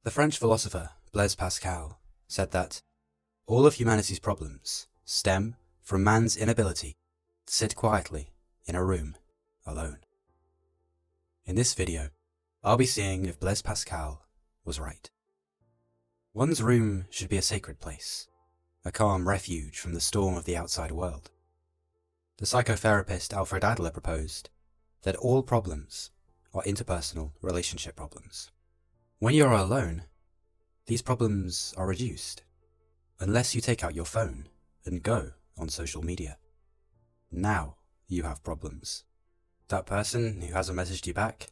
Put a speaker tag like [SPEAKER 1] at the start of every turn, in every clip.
[SPEAKER 1] The French philosopher Blaise Pascal said that all of humanity's problems stem from man's inability to sit quietly in a room alone. In this video, I'll be seeing if Blaise Pascal was right. One's room should be a sacred place, a calm refuge from the storm of the outside world. The psychotherapist Alfred Adler proposed that all problems are interpersonal relationship problems. When you are alone, these problems are reduced, unless you take out your phone and go on social media. Now you have problems. That person who hasn't messaged you back,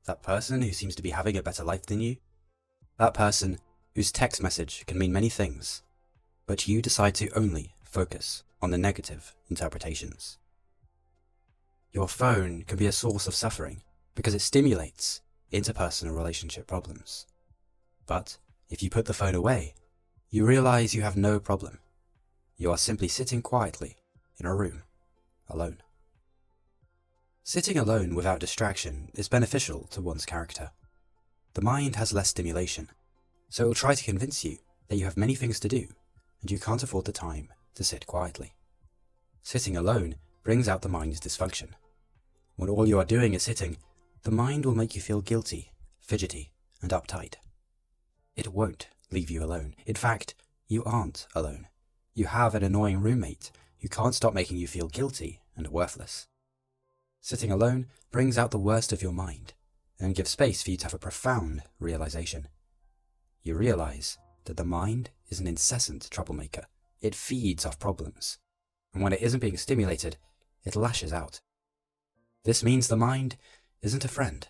[SPEAKER 1] that person who seems to be having a better life than you, that person whose text message can mean many things, but you decide to only focus on the negative interpretations. Your phone can be a source of suffering because it stimulates interpersonal relationship problems. But if you put the phone away, you realize you have no problem. You are simply sitting quietly in a room, alone. Sitting alone without distraction is beneficial to one's character. The mind has less stimulation, so it will try to convince you that you have many things to do and you can't afford the time to sit quietly. Sitting alone brings out the mind's dysfunction. When all you are doing is sitting, the mind will make you feel guilty, fidgety, and uptight. It won't leave you alone. In fact, you aren't alone. You have an annoying roommate who can't stop making you feel guilty and worthless. Sitting alone brings out the worst of your mind and gives space for you to have a profound realization. You realize that the mind is an incessant troublemaker. It feeds off problems, and when it isn't being stimulated, it lashes out. This means the mind isn't a friend.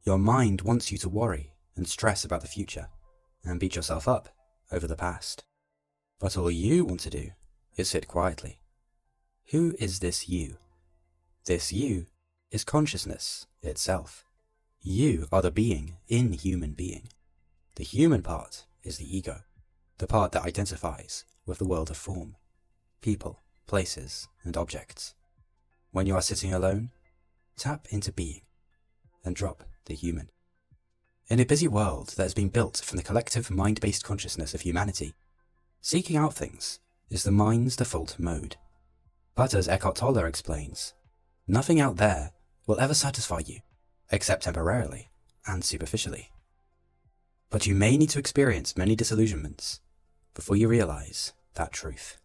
[SPEAKER 1] Your mind wants you to worry and stress about the future and beat yourself up over the past. But all you want to do is sit quietly. Who is this you? This you is consciousness itself. You are the being in human being. The human part is the ego, the part that identifies with the world of form, people, places, and objects. When you are sitting alone, tap into being and drop the human. In a busy world that has been built from the collective mind-based consciousness of humanity, seeking out things is the mind's default mode. But as Eckhart Tolle explains, nothing out there will ever satisfy you, except temporarily and superficially. But you may need to experience many disillusionments before you realize that truth.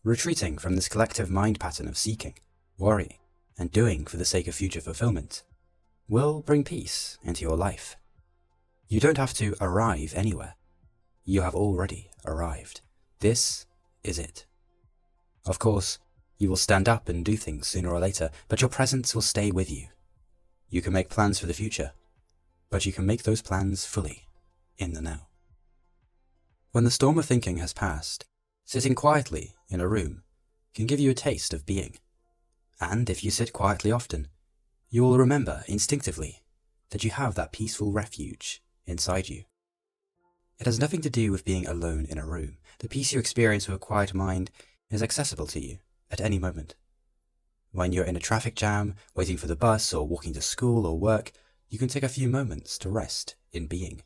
[SPEAKER 1] Retreating from this collective mind pattern of seeking, worrying, and doing for the sake of future fulfillment will bring peace into your life. You don't have to arrive anywhere. You have already arrived. This is it. Of course, you will stand up and do things sooner or later, but your presence will stay with you. You can make plans for the future, but you can make those plans fully in the now. When the storm of thinking has passed, sitting quietly in a room can give you a taste of being. And if you sit quietly often, you will remember instinctively that you have that peaceful refuge inside you. It has nothing to do with being alone in a room. The peace you experience with a quiet mind is accessible to you at any moment. When you're in a traffic jam, waiting for the bus, or walking to school or work, you can take a few moments to rest in being.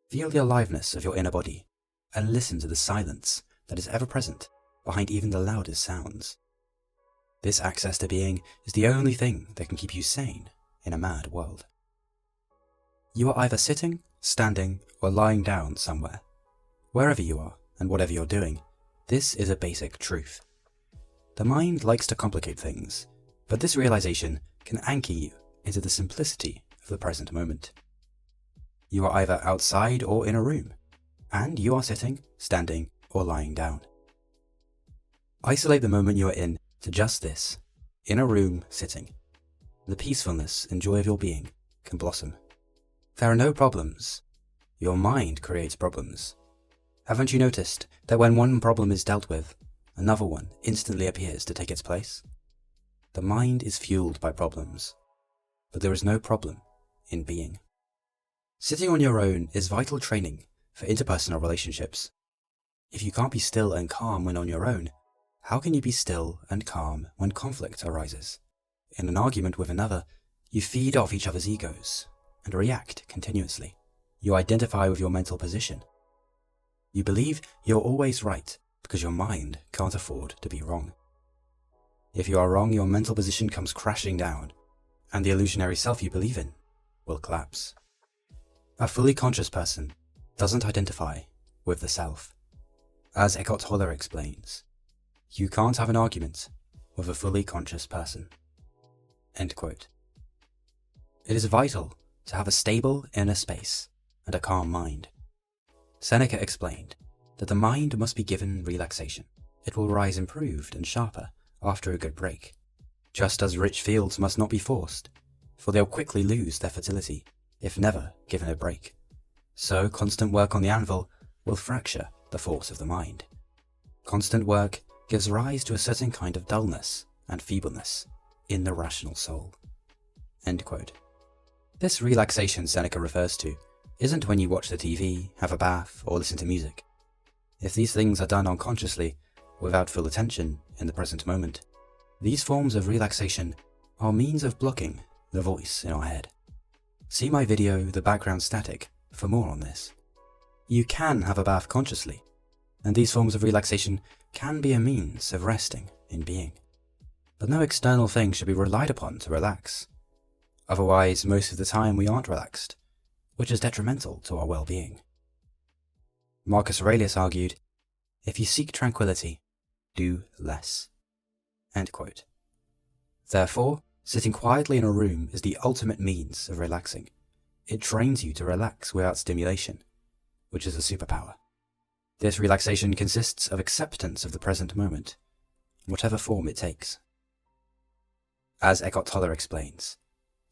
[SPEAKER 1] Feel the aliveness of your inner body and listen to the silence that is ever present behind even the loudest sounds. This access to being is the only thing that can keep you sane in a mad world. You are either sitting, standing, or lying down somewhere. Wherever you are and whatever you're doing, this is a basic truth. The mind likes to complicate things, but this realization can anchor you into the simplicity of the present moment. You are either outside or in a room, and you are sitting, standing, or lying down. Isolate the moment you are in to just this, in a room sitting. The peacefulness and joy of your being can blossom. There are no problems. Your mind creates problems. Haven't you noticed that when one problem is dealt with, another one instantly appears to take its place? The mind is fueled by problems, but there is no problem in being. Sitting on your own is vital training for interpersonal relationships. If you can't be still and calm when on your own, how can you be still and calm when conflict arises? In an argument with another, you feed off each other's egos and react continuously. You identify with your mental position. You believe you're always right because your mind can't afford to be wrong. If you are wrong, your mental position comes crashing down, and the illusionary self you believe in will collapse. A fully conscious person doesn't identify with the self. As Eckhart Tolle explains, you can't have an argument with a fully conscious person. End quote. It is vital to have a stable inner space and a calm mind. Seneca explained that the mind must be given relaxation. It will rise improved and sharper after a good break, just as rich fields must not be forced, for they'll quickly lose their fertility if never given a break. So constant work on the anvil will fracture the force of the mind. Constant work gives rise to a certain kind of dullness and feebleness in the rational soul. End quote. This relaxation Seneca refers to isn't when you watch the TV, have a bath, or listen to music. If these things are done unconsciously, without full attention in the present moment, these forms of relaxation are means of blocking the voice in our head. See my video, The Background Static, for more on this. You can have a bath consciously, and these forms of relaxation can be a means of resting in being. But no external thing should be relied upon to relax. Otherwise, most of the time we aren't relaxed, which is detrimental to our well-being. Marcus Aurelius argued, "If you seek tranquility, do less." End quote. Therefore, sitting quietly in a room is the ultimate means of relaxing. It trains you to relax without stimulation, which is a superpower. This relaxation consists of acceptance of the present moment, whatever form it takes. As Eckhart Tolle explains,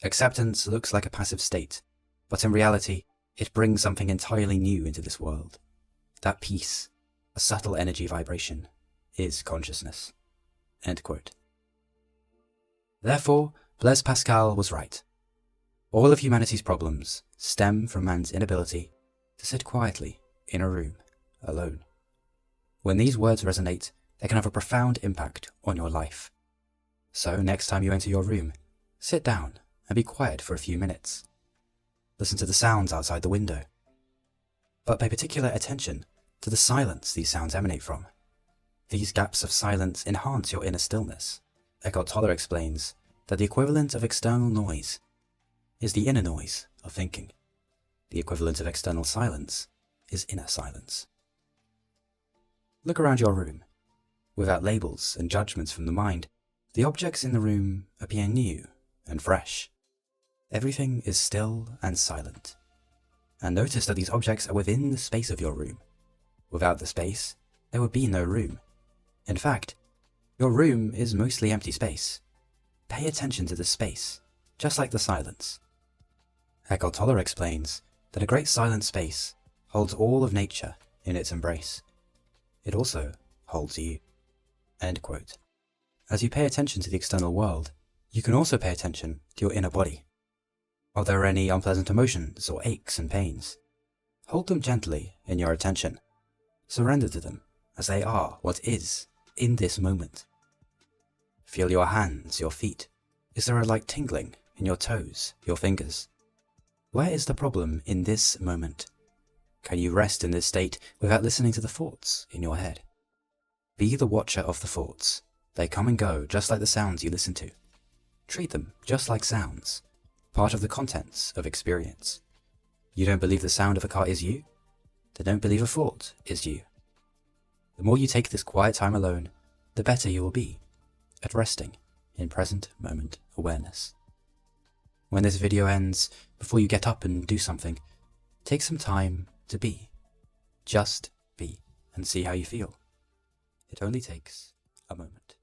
[SPEAKER 1] acceptance looks like a passive state, but in reality, it brings something entirely new into this world. That peace, a subtle energy vibration, is consciousness. End quote. Therefore, Blaise Pascal was right. All of humanity's problems stem from man's inability to sit quietly in a room alone. When these words resonate, they can have a profound impact on your life. So next time you enter your room, sit down and be quiet for a few minutes. Listen to the sounds outside the window. But pay particular attention to the silence these sounds emanate from. These gaps of silence enhance your inner stillness. Eckhart Tolle explains that the equivalent of external noise is the inner noise of thinking. The equivalent of external silence is inner silence. Look around your room. Without labels and judgments from the mind, the objects in the room appear new and fresh. Everything is still and silent. And notice that these objects are within the space of your room. Without the space, there would be no room. In fact, your room is mostly empty space. Pay attention to the space, just like the silence. Eckhart Tolle explains that a great silent space holds all of nature in its embrace. It also holds you. End quote. As you pay attention to the external world, you can also pay attention to your inner body. Are there any unpleasant emotions or aches and pains? Hold them gently in your attention. Surrender to them as they are what is in this moment. Feel your hands, your feet. Is there a light tingling in your toes, your fingers? Where is the problem in this moment? Can you rest in this state without listening to the thoughts in your head? Be the watcher of the thoughts. They come and go just like the sounds you listen to. Treat them just like sounds, part of the contents of experience. You don't believe the sound of a car is you? Then don't believe a thought is you. The more you take this quiet time alone, the better you will be at resting in present moment awareness. When this video ends, before you get up and do something, take some time to be. Just be, and see how you feel. It only takes a moment.